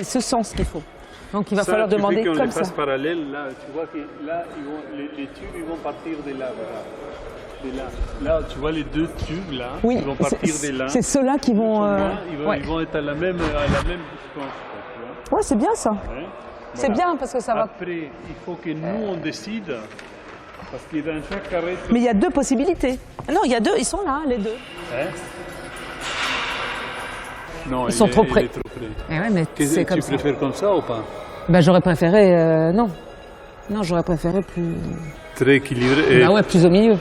ce sens qu'il faut. Donc il va falloir demander comme ça. Les faces parallèles, là, tu vois que là, les tubes ils vont partir de là. Voilà. Là, tu vois les deux tubes là, oui, ils vont partir de là. C'est ceux-là qui vont. Ils vont être à la même distance. Ouais, c'est bien ça. Ouais. C'est bien parce que ça va. Après, il faut que nous on décide. Parce que dans chaque carré. Mais il y a deux possibilités. Non, il y a deux, ils sont là, les deux. Hein? Non, ils sont trop près. Il est trop près. Eh ouais, mais c'est comme ça. Tu préfères comme ça ou pas? Ben, j'aurais préféré. Non. Non, j'aurais préféré plus. Très équilibré. Bah ouais, plus au milieu.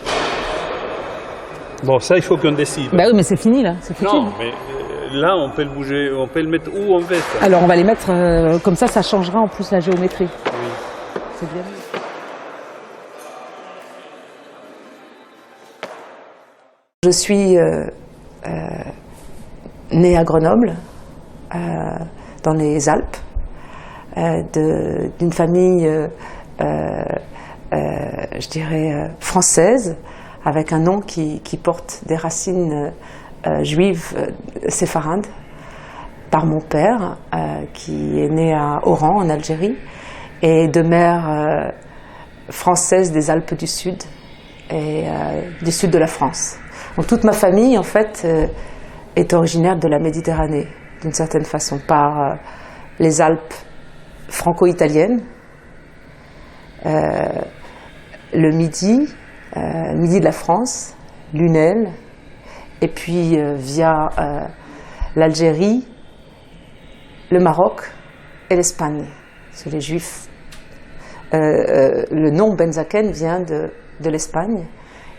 Bon, ça, il faut qu'on décide. Bah oui, mais c'est fini là. C'est fini. Non, mais là, on peut le bouger, on peut le mettre où on veut. Ça. Alors, on va les mettre comme ça changera en plus la géométrie. Oui. C'est bien. Je suis née à Grenoble, dans les Alpes, d'une famille, je dirais, française, avec un nom qui porte des racines juives séfarades, par mon père, qui est né à Oran, en Algérie, et de mère française des Alpes du Sud, et du sud de la France. Donc toute ma famille, en fait, est originaire de la Méditerranée, d'une certaine façon, par les Alpes franco-italiennes, le Midi de la France, l'Unel, et puis via l'Algérie, le Maroc et l'Espagne. Parce que les Juifs, le nom Benzaken vient de l'Espagne.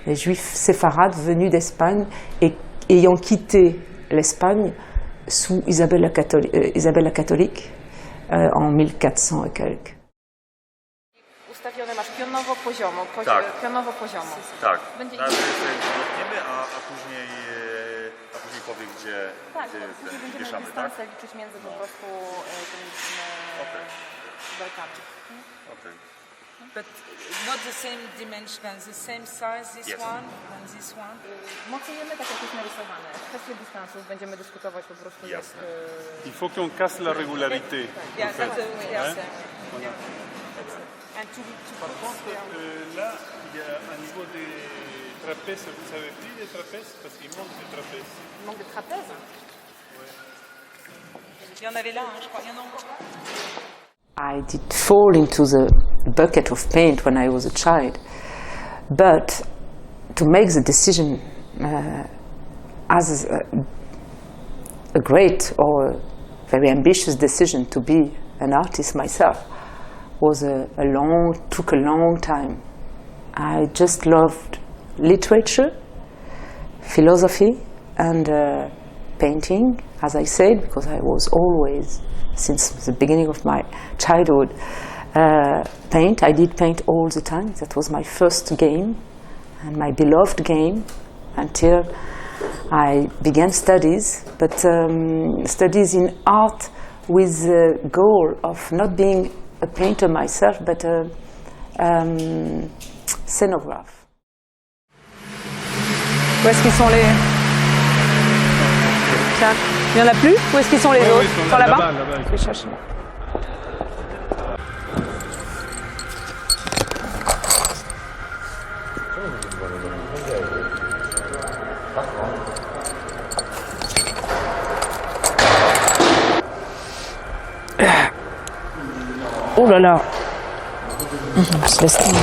Les Juifs séfarades venus d'Espagne et ayant quitté l'Espagne sous Isabelle la Catholique en 1400 et quelques. Ustawione masz pionowo poziomo, pionowo poziomo. Tak. Będzie najpierw sobie wytniemy, a później powie, gdzie będziemy wieszamy, dystanse liczyć między po prostu tymi belkami. Okay. But not the same dimension and the same size, this Yes. one and this one? Mocujemy tak jak jest narysowane. W kwestii dystansów będziemy dyskutować po prostu. Jasne. Il faut qu'on casse la régularité. Yeah, that's the way, yes. And Par contre, là, il y a un niveau des trapèzes. Vous savez plus des trapèzes? Parce qu'il manque des trapèzes. Il manque de trapèze. Il y en avait là, hein, je crois. Il y en a encore là. I did fall into the bucket of paint when I was a child, but to make the decision as a great or very ambitious decision to be an artist myself took a long time. I just loved literature, philosophy, and painting, as I said, because I was always, since the beginning of my childhood, paint. I did paint all the time. That was my first game and my beloved game until I began studies, but studies in art with the goal of not being a painter myself, but a scenograph. Où est-ce qu'ils sont les... Tiens, il n'y en a plus? Où est-ce qu'ils sont les autres? Ils sont là-bas? Je vais chercher. Oh là là. Je laisse tomber.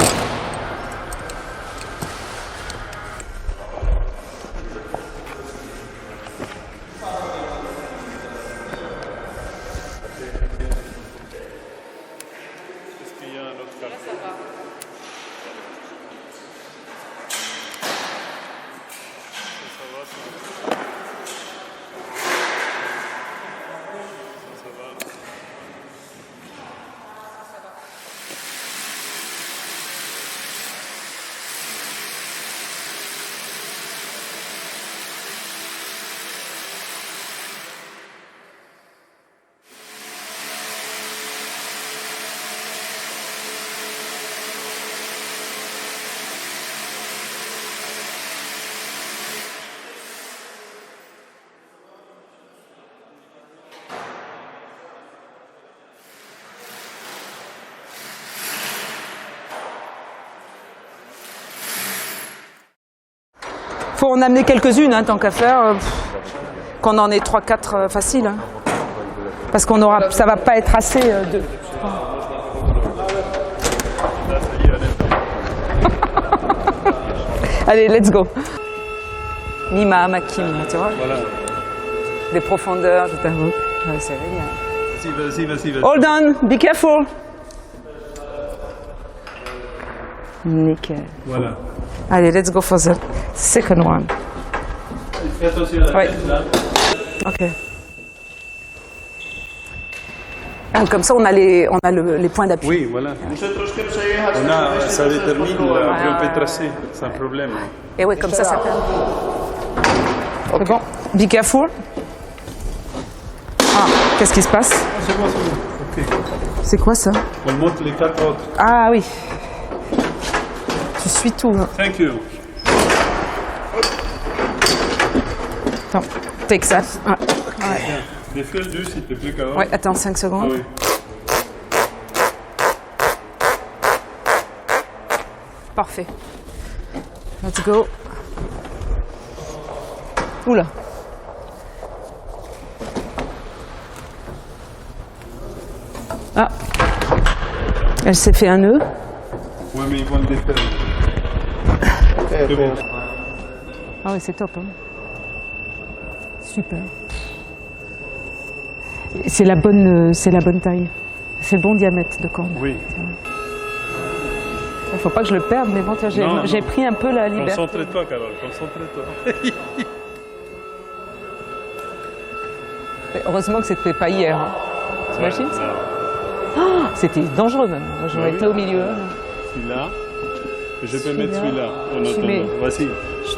faut en amener quelques-unes, hein, tant qu'à faire. Qu'on en ait 3-4 faciles. Hein. Parce qu'on aura, ça va pas être assez de... Allez, let's go. Mi'ma'amakim, tu vois. Voilà. Des profondeurs, je t'avoue. Ouais, c'est génial. Vas-y. Hold on, be careful. Nickel. Voilà. Allez, let's go for the second one. Fais attention à la Ouais. tête, là. Ok. Ah, comme ça, on a les points d'appui. Oui, voilà. Ça détermine, après on peut tracer, sans problème. Et ouais, comme ça permet. C'est bon. Be careful. Ah, qu'est-ce qui se passe? C'est bon. Ok. C'est quoi ça? On monte les 4 autres. Ah oui. Tu suis tout. Hein. Thank you. Attends, take ça. Ah. Défais le deux, s'il te plaît, Carole. Ouais, attends 5 secondes. Ah oui. Parfait. Let's go. Oula. Ah. Elle s'est fait un nœud. Oui, mais ils vont le défaire. C'est bon. Ah oui, c'est top. Hein. Super. C'est la bonne taille. C'est le bon diamètre de corde. Oui. Il ne faut pas que je le perde, mais bon, j'ai pris un peu la liberté. Concentre-toi, Carole, concentre-toi. Heureusement que c'était pas hier. Hein. T'imagines ça? Oh, c'était dangereux même. Moi, j'aurais été au milieu. Celui-là. Je peux mettre celui-là en attendant. Mets... Vas-y.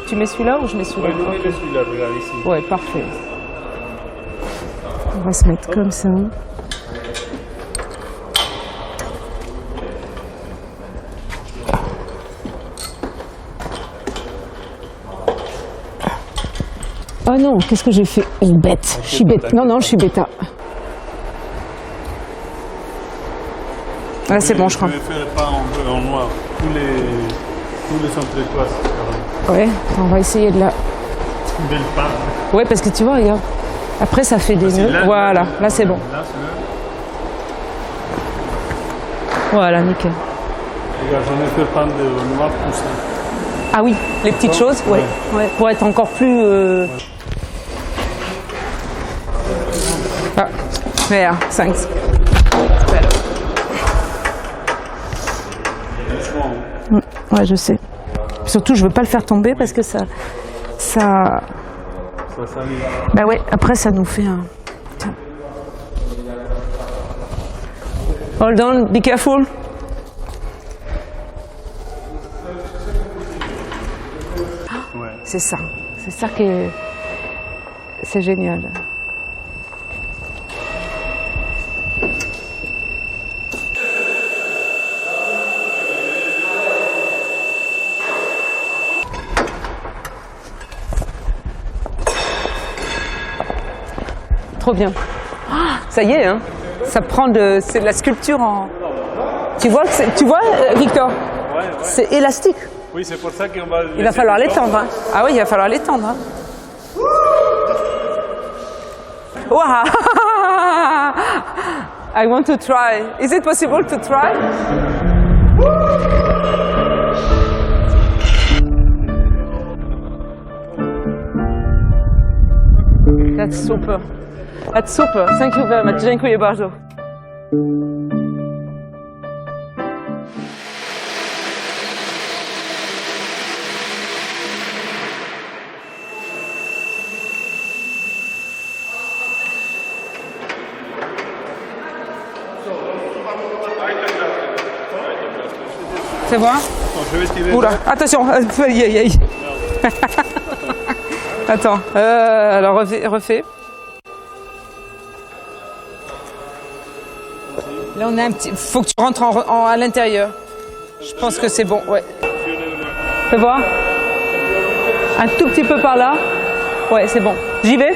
Tu mets celui-là ou je mets celui-là? Oui, mets celui-là, regarde ici. Ouais, parfait. On va se mettre comme ça. Oh non, qu'est-ce que j'ai fait? Bête. Je suis bête. Non, je suis bêta. Là, c'est bon, je crois. Je vais faire pas en noir. Tous les entrepoids. Ouais, on va essayer de la... Une belle part. Ouais, parce que tu vois, regarde. Après, ça fait des nœuds. Voilà, là, c'est bon. Là, c'est Voilà, nickel. Regarde, j'en ai fait prendre de noir tout ça. Ah oui, les petites choses, ouais. Pour être encore plus... Ah, merde, 5. Ouais, je sais. Surtout, je veux pas le faire tomber parce que ça... Bah ouais, après, ça nous fait un... Tiens. Hold on, be careful. C'est ça qui est... C'est génial. Trop bien. Ah, ça y est, hein. Ça prend de... C'est de la sculpture en... Tu vois, Victor? Ouais. C'est élastique. Oui, c'est pour ça qu'on va... Il va falloir l'étendre. Hein. Ah oui, il va falloir l'étendre. Hein. Wow. I want to try. Is it possible to try? That's super. That's super. Thank you very much. Dziękuję bardzo. Fais voir. Je vais tirer. Oula, attention. Attends. Alors refais. Là on a un petit. Faut que tu rentres à l'intérieur. Je pense que c'est bon. Ouais. Fais voir. Un tout petit peu par là. Ouais, c'est bon. J'y vais.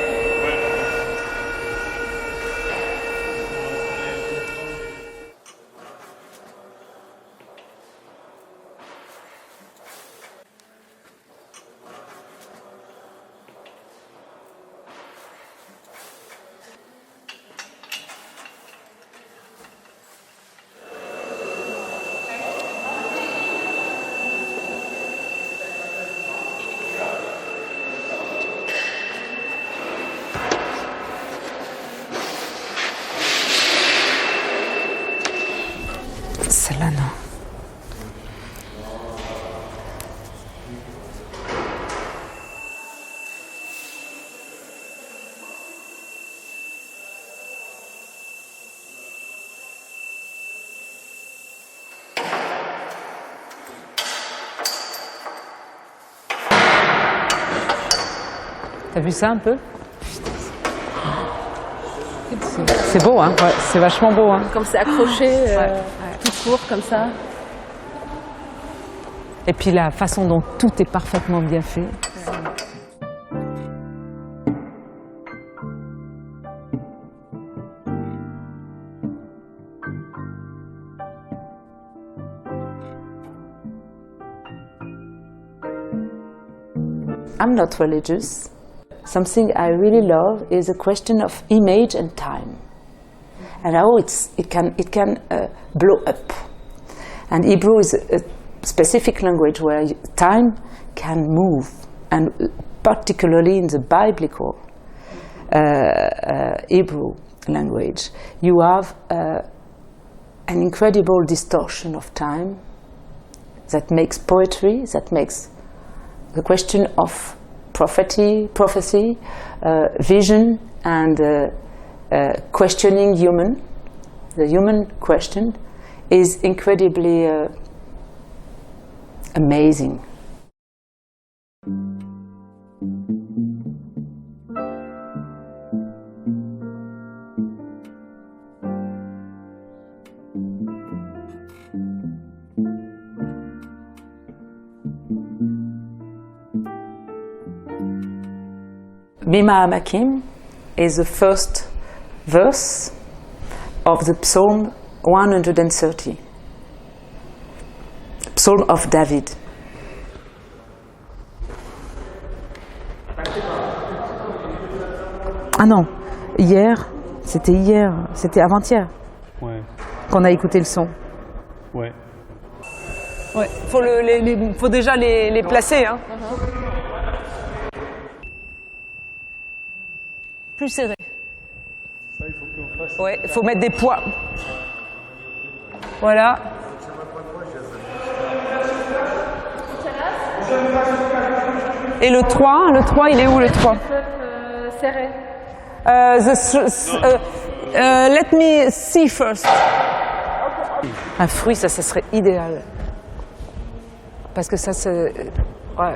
T'as vu ça un peu? C'est beau, hein, ouais, c'est vachement beau. Hein. Comme c'est accroché, tout court comme ça. Et puis la façon dont tout est parfaitement bien fait. I'm not religious. Something I really love is a question of image and time, and how it can blow up. And Hebrew is a specific language where time can move, and particularly in the biblical Hebrew language, you have an incredible distortion of time that makes poetry, that makes the question of prophecy, vision, and questioning the human question, is incredibly amazing. Mi'ma'amakim is the first verse of the Psalm 130, Psalm of David. Ah non, c'était avant-hier Ouais. qu'on a écouté le son. Ouais. Ouais, faut déjà les placer. Hein. Plus serré. Ça, il faut qu'on fasse. Ouais, il faut mettre des poids. Voilà. Et le 3, il est où le 3? Serré. Let me see first. Un fruit, ça serait idéal. Parce que ça, c'est... Ouais.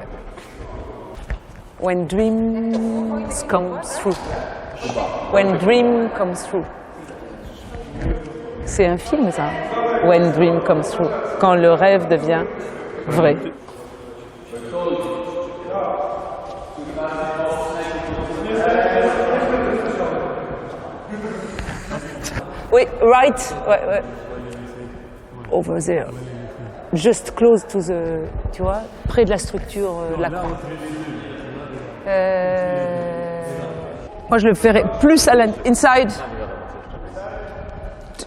When dreams come through. When dream comes through. C'est un film, ça. When dream comes through. Quand le rêve devient vrai. Oui, right. Ouais. Over there. Just close to the... Tu vois, près de la structure de la croix. Moi, je le ferais plus à l'inside.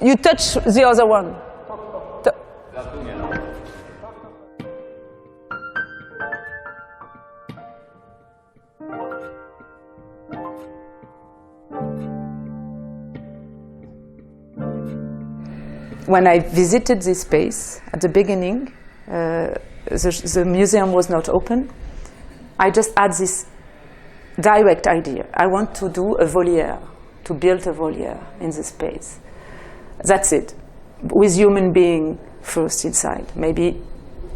You touch the other one. When I visited this space at the beginning, the museum was not open. I just had this direct idea. I want to do a voliere, to build a voliere in the space. That's it. With human being first inside. Maybe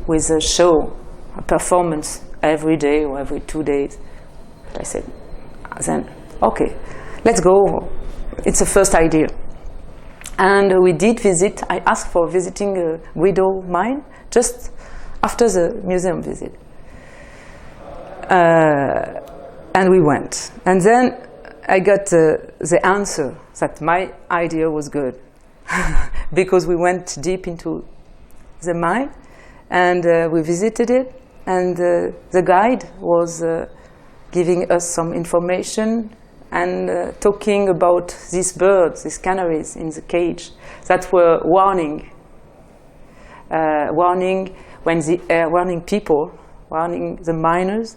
with a show, a performance every day or every 2 days. But I said, then, okay, let's go. It's a first idea. And we did visit. I asked for visiting Guido mine just after the museum visit. And we went. And then I got the answer that my idea was good. Because we went deep into the mine and we visited it. And the guide was giving us some information and talking about these birds, these canaries in the cage that were warning when warning people, warning the miners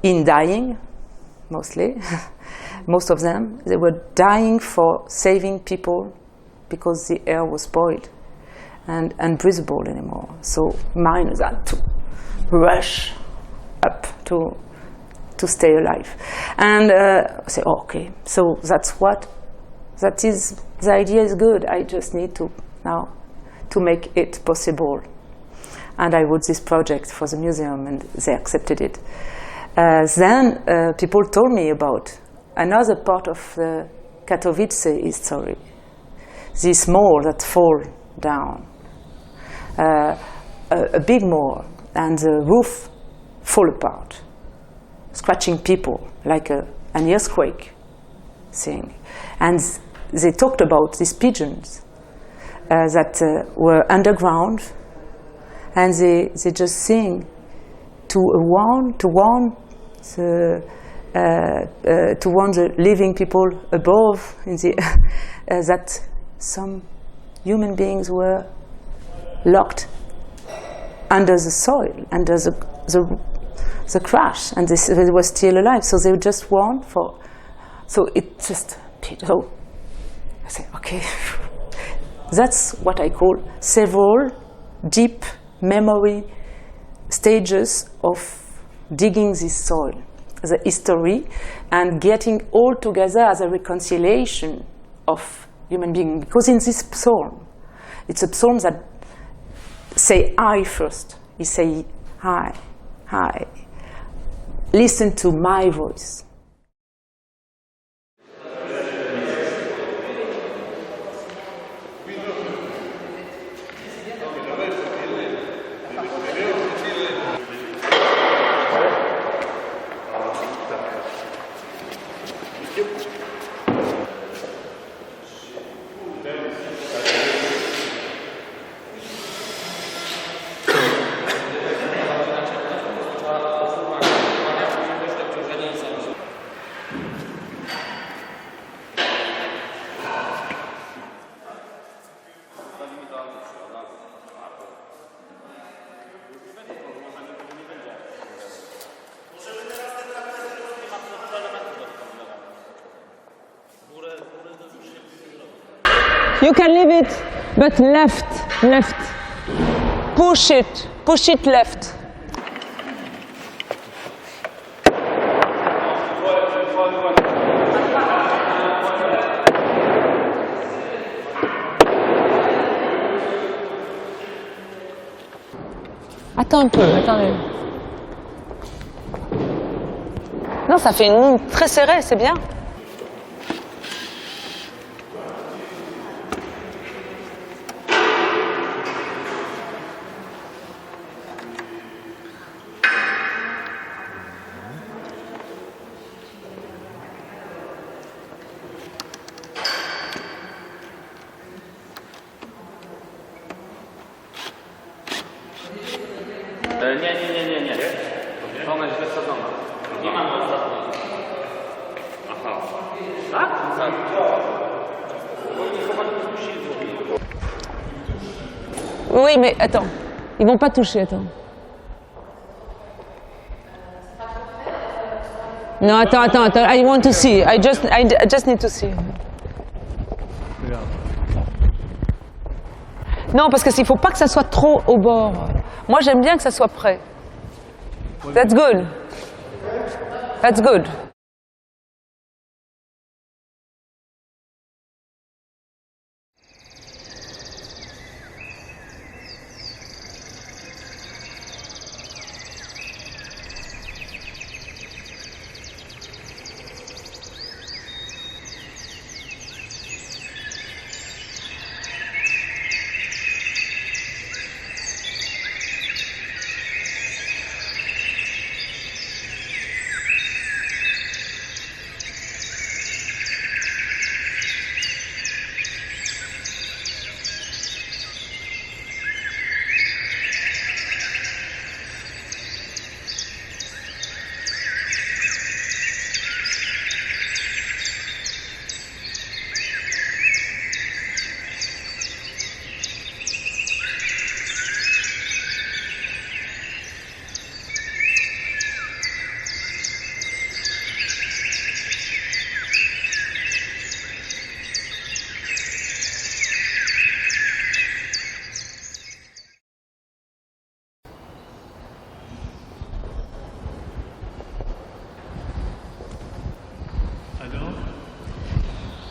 in dying, mostly. Most of them, they were dying for saving people because the air was spoiled and unbreathable anymore. So miners had to rush up to stay alive. And I say, okay, so that is, the idea is good. I just need to now to make it possible. And I wrote this project for the museum and they accepted it. Then people told me about another part of the Katowice history, this mall that fall down, a big mall, and the roof fall apart, scratching people like an earthquake thing. And they talked about these pigeons that were underground, and they just sing to warn the living people above in the that some human beings were locked under the soil, under the crash, and they were still alive. So they just warned for. So it just. So I say, okay, that's what I call several deep memory stages of digging this soil, the history, and getting all together as a reconciliation of human beings. Because in this psalm, it's a psalm that say I first. You say hi, hi. Listen to my voice. You can leave it, but left. Push it left. Attends un peu, attendez. Non, ça fait une ligne très serrée, c'est bien. Nie. Ona jest wysadzona. Nie mamy ostatniej. Aha. Tak? Tak. Oui, mais attends. Ils vont pas toucher, attends. Non, attends. I want to see. I just need to see. Non, parce qu'il ne faut pas que ça soit trop au bord. Moi, j'aime bien que ça soit près. That's good. That's good.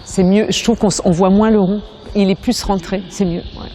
C'est mieux, je trouve qu'on voit moins le rond, il est plus rentré, c'est mieux. Ouais.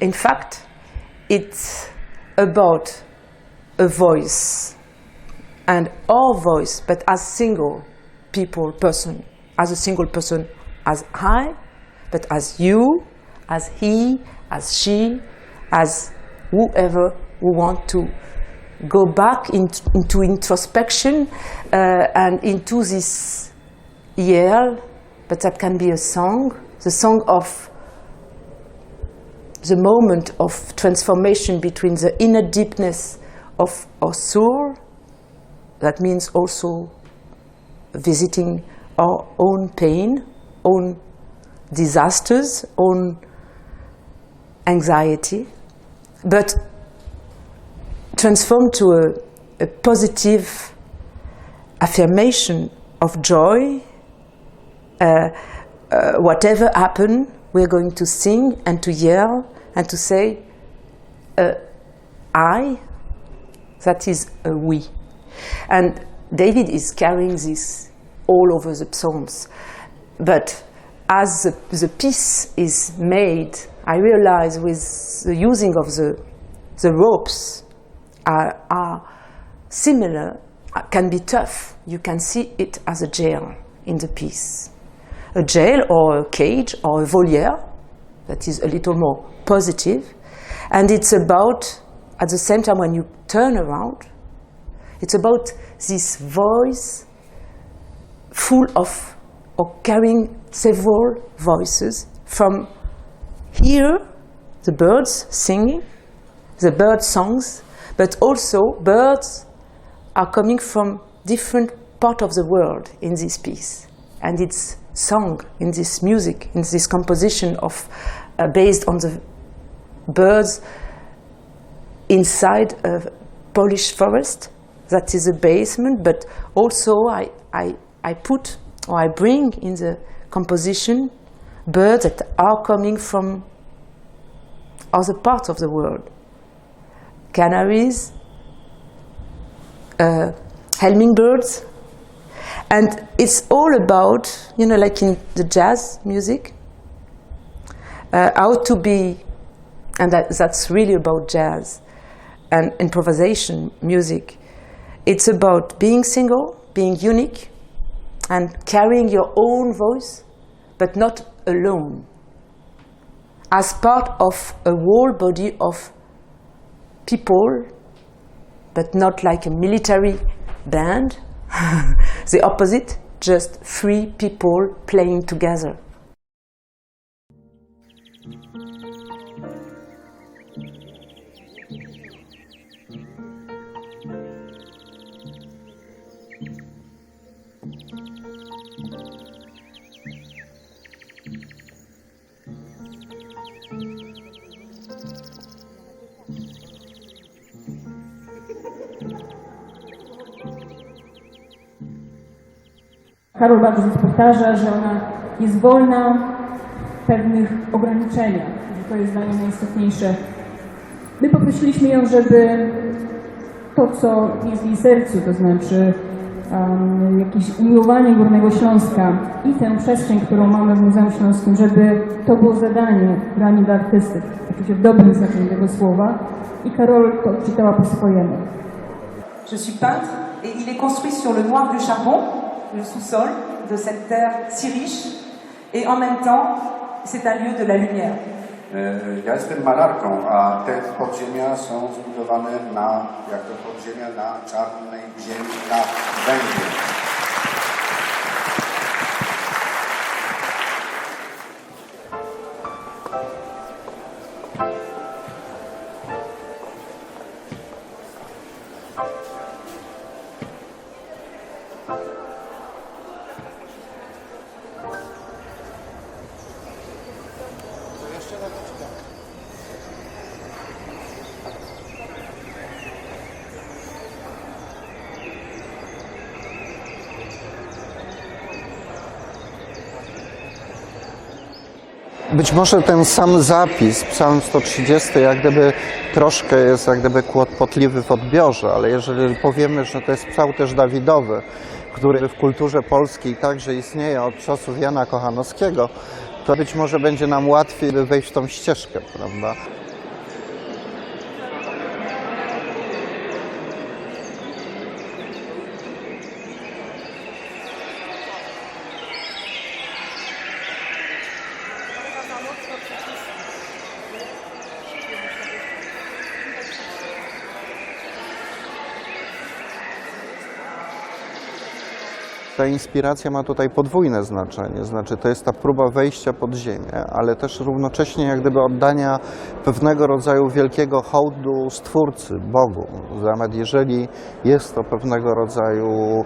in fact, it's about a voice, and our voice, but as single person, as a single person, as I, but as you, as he, as she, as whoever who want to go back into introspection and into this yell, but that can be a song, the song of the moment of transformation between the inner deepness of our soul, that means also visiting our own pain, own disasters, own anxiety, but transform to a positive affirmation of joy. Whatever happen, we're going to sing and to yell and to say, I, that is a we. And David is carrying this all over the Psalms. But as the piece is made, I realize with the using of the ropes are similar, can be tough. You can see it as a jail in the piece. A jail or a cage or a volière that is a little more positive. And it's about, at the same time when you turn around, it's about this voice full of, or carrying several voices from here, the birds singing, the bird songs, but also birds are coming from different parts of the world in this piece. And it's sung in this music, in this composition of based on the birds inside a Polish forest. That is a basement, but also I put, or I bring in the composition birds that are coming from other parts of the world. Canaries, hummingbirds, and it's all about, you know, like in the jazz music, how to be, and that's really about jazz and improvisation music. It's about being single, being unique, and carrying your own voice, but not alone, as part of a whole body of people, but not like a military band. The opposite, just three people playing together. Karol bardzo często powtarza, że ona jest wolna w pewnych ograniczeniach, że to jest dla niej najistotniejsze. My poprosiliśmy ją, żeby to, co jest w jej sercu, to znaczy jakieś umiłowanie Górnego Śląska i tę przestrzeń, którą mamy w Muzeum Śląskim, żeby to było zadanie dla artysty, oczywiście w dobrym znaczeniu tego słowa, i Karol to odczytała po swojemu. Je suis peintre et il est construit sur le noir du charbon, le sous-sol de cette terre si riche, et en même temps, c'est un lieu de la lumière. Ja jestem malarką, a te podziemia są zbudowane jak to podziemia na czarnej ziemi, na węglu. Być może ten sam zapis, Psalm 130, jak gdyby troszkę jest jak gdyby kłopotliwy w odbiorze, ale jeżeli powiemy, że to jest psalm też Dawidowy, który w kulturze polskiej także istnieje od czasów Jana Kochanowskiego, to być może będzie nam łatwiej wejść w tą ścieżkę, prawda? Ta inspiracja ma tutaj podwójne znaczenie, znaczy to jest ta próba wejścia pod ziemię, ale też równocześnie jak gdyby oddania pewnego rodzaju wielkiego hołdu Stwórcy, Bogu. Nawet jeżeli jest to pewnego rodzaju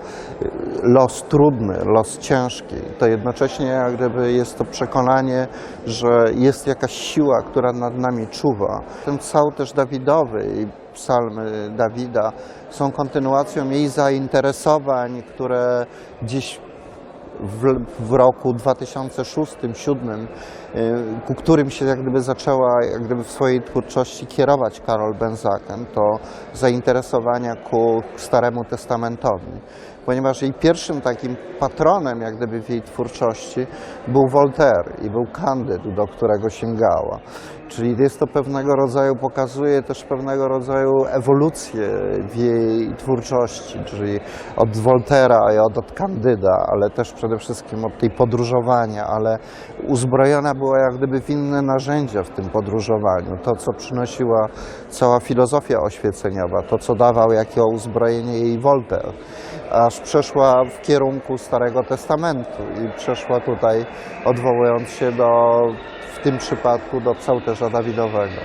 los trudny, los ciężki, to jednocześnie jak gdyby jest to przekonanie, że jest jakaś siła, która nad nami czuwa. Ten psalm też Dawidowy i psalmy Dawida są kontynuacją jej zainteresowań, które gdzieś w roku 2006-2007, ku którym się jak gdyby zaczęła jak gdyby w swojej twórczości kierować Carole Benzaken, to zainteresowania ku Staremu Testamentowi. Ponieważ jej pierwszym takim patronem jak gdyby w jej twórczości był Voltaire i był Candyd, do którego sięgała. Czyli jest to pewnego rodzaju, pokazuje też pewnego rodzaju ewolucję w jej twórczości, czyli od Voltaira i od Candyda, ale też przede wszystkim od tej podróżowania, ale uzbrojona była jak gdyby w inne narzędzia w tym podróżowaniu. To, co przynosiła cała filozofia oświeceniowa, to, co dawał jako uzbrojenie jej Voltaire, aż przeszła w kierunku Starego Testamentu i przeszła tutaj, odwołując się w tym przypadku do psałterza Dawidowego.